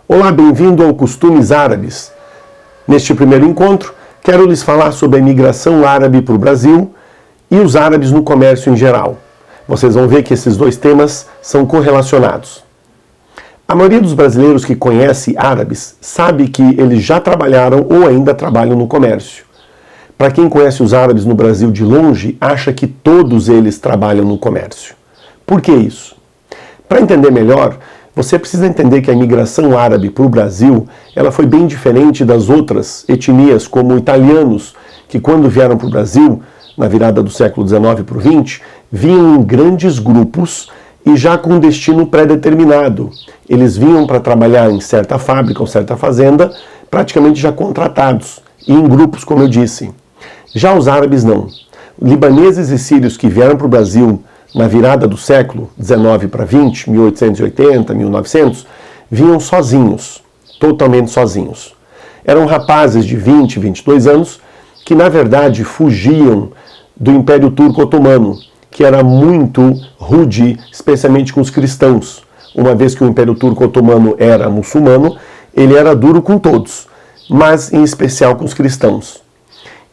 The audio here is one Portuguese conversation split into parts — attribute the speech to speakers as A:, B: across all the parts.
A: Olá, bem-vindo ao Costumes Árabes. Neste primeiro encontro, quero lhes falar sobre a imigração árabe para o Brasil e os árabes no comércio em geral. Vocês vão ver que esses dois temas são correlacionados. A maioria dos brasileiros que conhece árabes sabe que eles já trabalharam ou ainda trabalham no comércio. Para quem conhece os árabes no Brasil de longe, acha que todos eles trabalham no comércio. Por que isso? Para entender melhor, você precisa entender que a imigração árabe para o Brasil ela foi bem diferente das outras etnias, como italianos, que quando vieram para o Brasil, na virada do século XIX para o XX, vinham em grandes grupos e já com um destino pré-determinado. Eles vinham para trabalhar em certa fábrica ou certa fazenda, praticamente já contratados, e em grupos, como eu disse. Já os árabes não. Libaneses e sírios que vieram para o Brasil na virada do século XIX para XX, 1880, 1900, vinham sozinhos, totalmente sozinhos. Eram rapazes de 20, 22 anos que, na verdade, fugiam do Império Turco Otomano, que era muito rude, especialmente com os cristãos. Uma vez que o Império Turco Otomano era muçulmano, ele era duro com todos, mas em especial com os cristãos.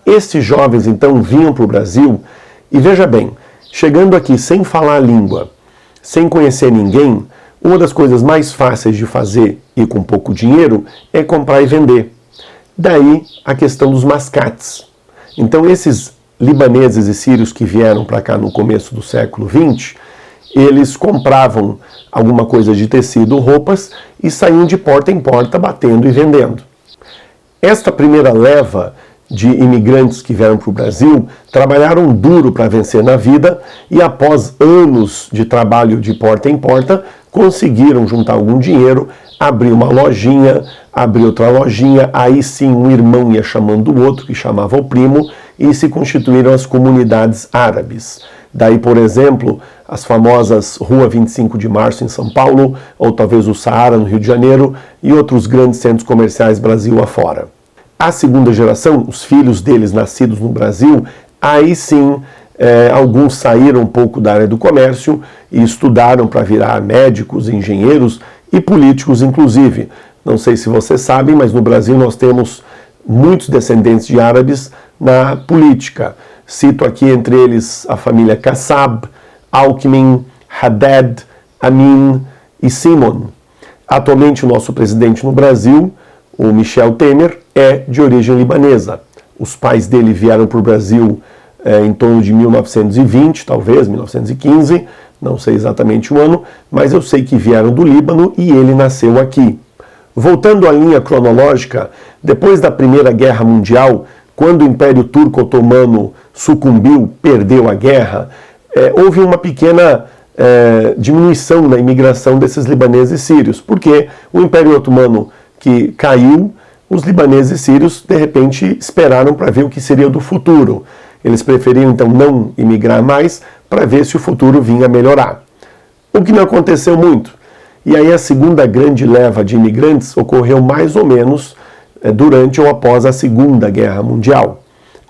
A: Estes jovens, então, vinham para o Brasil e, veja bem, chegando aqui sem falar a língua, sem conhecer ninguém, uma das coisas mais fáceis de fazer e com pouco dinheiro é comprar e vender. Daí a questão dos mascates. Então esses libaneses e sírios que vieram para cá no começo do século XX, eles compravam alguma coisa de tecido, roupas, e saíam de porta em porta batendo e vendendo. Esta primeira leva de imigrantes que vieram para o Brasil trabalharam duro para vencer na vida e após anos de trabalho de porta em porta conseguiram juntar algum dinheiro, abrir uma lojinha, abrir outra lojinha, aí sim um irmão ia chamando o outro, que chamava o primo, e se constituíram as comunidades árabes. Daí, por exemplo, as famosas Rua 25 de Março em São Paulo, ou talvez o Saara no Rio de Janeiro, e outros grandes centros comerciais Brasil afora. A segunda geração, os filhos deles nascidos no Brasil, aí sim, alguns saíram um pouco da área do comércio e estudaram para virar médicos, engenheiros e políticos, inclusive. Não sei se vocês sabem, mas no Brasil nós temos muitos descendentes de árabes na política. Cito aqui entre eles a família Kassab, Alckmin, Haddad, Amin e Simon. Atualmente o nosso presidente no Brasil, o Michel Temer, é de origem libanesa. Os pais dele vieram para o Brasil em torno de 1920, talvez, 1915, não sei exatamente o ano, mas eu sei que vieram do Líbano e ele nasceu aqui. Voltando à linha cronológica, depois da Primeira Guerra Mundial, quando o Império Turco Otomano sucumbiu, perdeu a guerra, houve uma pequena diminuição na imigração desses libaneses e sírios, porque o Império Otomano que caiu, os libaneses e sírios, de repente, esperaram para ver o que seria do futuro. Eles preferiram, então, não imigrar mais para ver se o futuro vinha melhorar. O que não aconteceu muito. E aí a segunda grande leva de imigrantes ocorreu mais ou menos durante ou após a Segunda Guerra Mundial.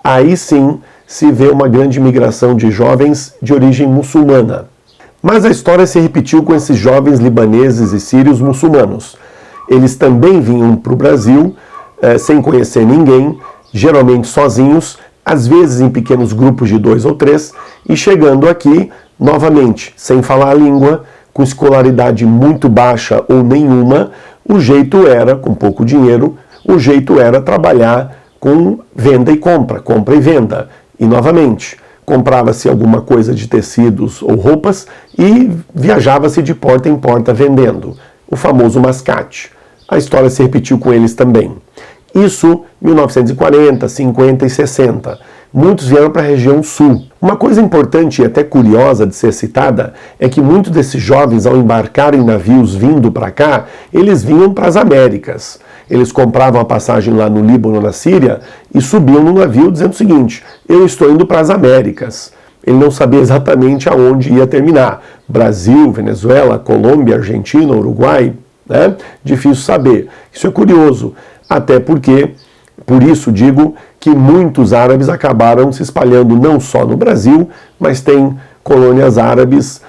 A: Aí sim se vê uma grande imigração de jovens de origem muçulmana. Mas a história se repetiu com esses jovens libaneses e sírios muçulmanos. Eles também vinham para o Brasil sem conhecer ninguém, geralmente sozinhos, às vezes em pequenos grupos de 2 ou 3, e chegando aqui, novamente, sem falar a língua, com escolaridade muito baixa ou nenhuma, o jeito era, com pouco dinheiro, o jeito era trabalhar com venda e compra e venda. E novamente, comprava-se alguma coisa de tecidos ou roupas e viajava-se de porta em porta vendendo. O famoso mascate. A história se repetiu com eles também. Isso 1940, 50 e 60. Muitos vieram para a região sul. Uma coisa importante e até curiosa de ser citada é que muitos desses jovens, ao embarcar em navios vindo para cá, eles vinham para as Américas. Eles compravam a passagem lá no Líbano, na Síria, e subiam no navio dizendo o seguinte: eu estou indo para as Américas. Ele não sabia exatamente aonde ia terminar. Brasil, Venezuela, Colômbia, Argentina, Uruguai, né? Difícil saber. Isso é curioso, até porque, por isso digo que muitos árabes acabaram se espalhando não só no Brasil, mas tem colônias árabes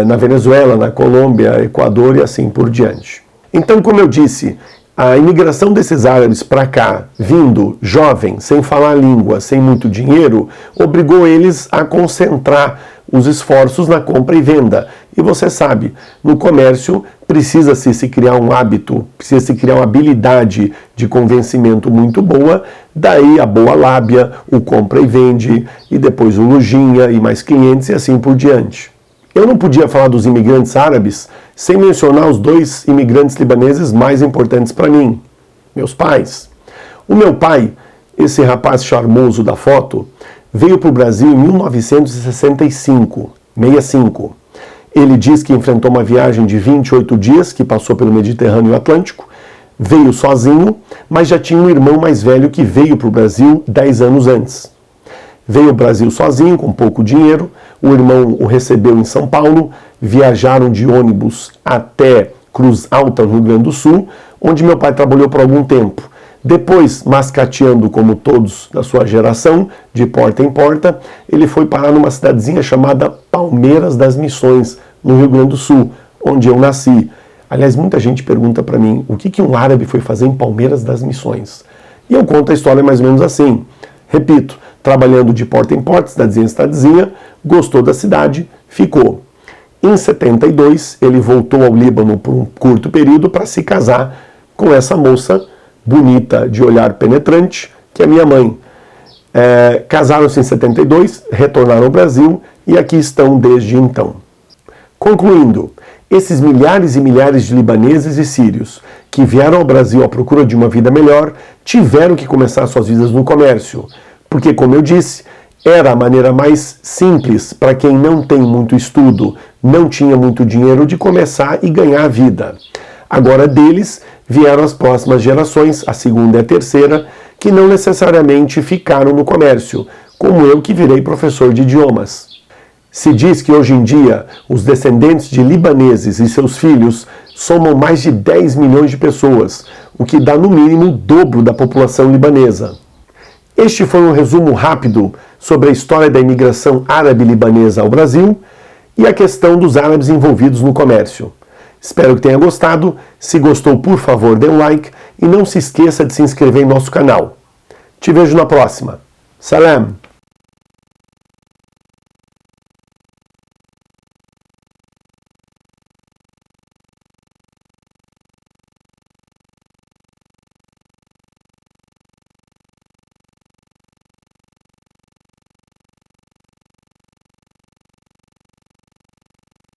A: na Venezuela, na Colômbia, Equador e assim por diante. Então, como eu disse, a imigração desses árabes para cá, vindo jovem, sem falar a língua, sem muito dinheiro, obrigou eles a concentrar os esforços na compra e venda. E você sabe, no comércio precisa-se se criar um hábito, precisa-se criar uma habilidade de convencimento muito boa, daí a boa lábia, o compra e vende, e depois o lojinha e mais clientes e assim por diante. Eu não podia falar dos imigrantes árabes sem mencionar os dois imigrantes libaneses mais importantes para mim, meus pais. O meu pai, esse rapaz charmoso da foto, veio para o Brasil em 1965. Ele diz que enfrentou uma viagem de 28 dias, que passou pelo Mediterrâneo e Atlântico, veio sozinho, mas já tinha um irmão mais velho que veio para o Brasil 10 anos antes. Veio ao Brasil sozinho, com pouco dinheiro, o irmão o recebeu em São Paulo, viajaram de ônibus até Cruz Alta, no Rio Grande do Sul, onde meu pai trabalhou por algum tempo. Depois, mascateando como todos da sua geração, de porta em porta, ele foi parar numa cidadezinha chamada Palmeiras das Missões, no Rio Grande do Sul, onde eu nasci. Aliás, muita gente pergunta para mim, o que um árabe foi fazer em Palmeiras das Missões? E eu conto a história mais ou menos assim. Repito, trabalhando de porta em porta, cidadezinha em cidadezinha, gostou da cidade, ficou. Em 72, ele voltou ao Líbano por um curto período para se casar com essa moça bonita, de olhar penetrante, que é minha mãe. Casaram-se em 72, retornaram ao Brasil e aqui estão desde então. Concluindo, esses milhares e milhares de libaneses e sírios que vieram ao Brasil à procura de uma vida melhor tiveram que começar suas vidas no comércio, porque, como eu disse, era a maneira mais simples para quem não tem muito estudo, não tinha muito dinheiro, de começar e ganhar a vida. Agora deles vieram as próximas gerações, a segunda e a terceira, que não necessariamente ficaram no comércio, como eu que virei professor de idiomas. Se diz que hoje em dia os descendentes de libaneses e seus filhos somam mais de 10 milhões de pessoas, o que dá no mínimo o dobro da população libanesa. Este foi um resumo rápido sobre a história da imigração árabe-libanesa ao Brasil e a questão dos árabes envolvidos no comércio. Espero que tenha gostado. Se gostou, por favor, dê um like e não se esqueça de se inscrever em nosso canal. Te vejo na próxima. Salam!